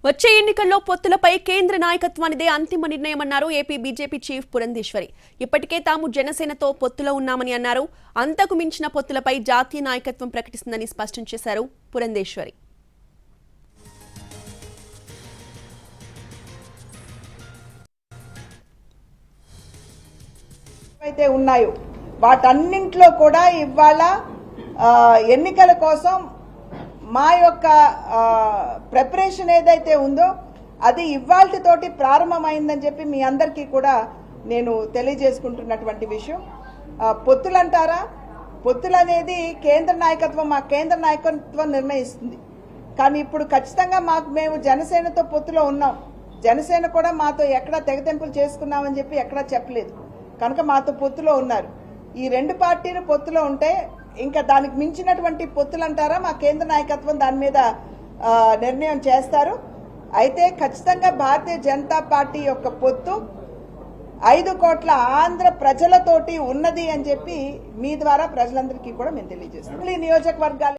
వచ్చే ఎన్నికల్లో పొత్తులపై కేంద్ర నాయకత్వానిదే అంతిమ నిర్ణయమన్నారు ఏపీ బీజేపీ చీఫ్ పురంధేశ్వరి. ఇప్పటికే తాము జనసేనతో పొత్తులో ఉన్నామని అన్నారు. అంతకు మించిన పొత్తులపై జాతీయ నాయకత్వం ప్రకటిస్తుందని స్పష్టం చేశారు పురంధేశ్వరి. అయితే ఉన్నాయో వాటన్నింటిలో కూడా ఇవాళ ఎన్నికల కోసం మా యొక్క ప్రిపరేషన్ ఏదైతే ఉందో అది ఇవాల్టితోటి ప్రారంభమైందని చెప్పి మీ అందరికీ కూడా నేను తెలియజేసుకుంటున్నటువంటి విషయం. పొత్తులు అంటారా, పొత్తులు అనేది కేంద్ర నాయకత్వం, మా కేంద్ర నాయకత్వం నిర్ణయిస్తుంది. కానీ ఇప్పుడు ఖచ్చితంగా మేము జనసేనతో పొత్తులో ఉన్నాం. జనసేన కూడా మాతో ఎక్కడా తెగతెంపులు చేసుకున్నామని చెప్పి ఎక్కడా చెప్పలేదు. కనుక మాతో పొత్తులో ఉన్నారు. ఈ రెండు పార్టీలు పొత్తులో ఉంటే ఇంకా దానికి మించినటువంటి పొత్తులు అంటారా, మా కేంద్ర నాయకత్వం దాని మీద నిర్ణయం చేస్తారు. అయితే ఖచ్చితంగా భారతీయ జనతా పార్టీ యొక్క పొత్తు 5 కోట్ల ఆంధ్ర ప్రజలతోటి ఉన్నది అని చెప్పి మీ ద్వారా ప్రజలందరికీ కూడా మేము తెలియజేస్తాం. నియోజకవర్గాలు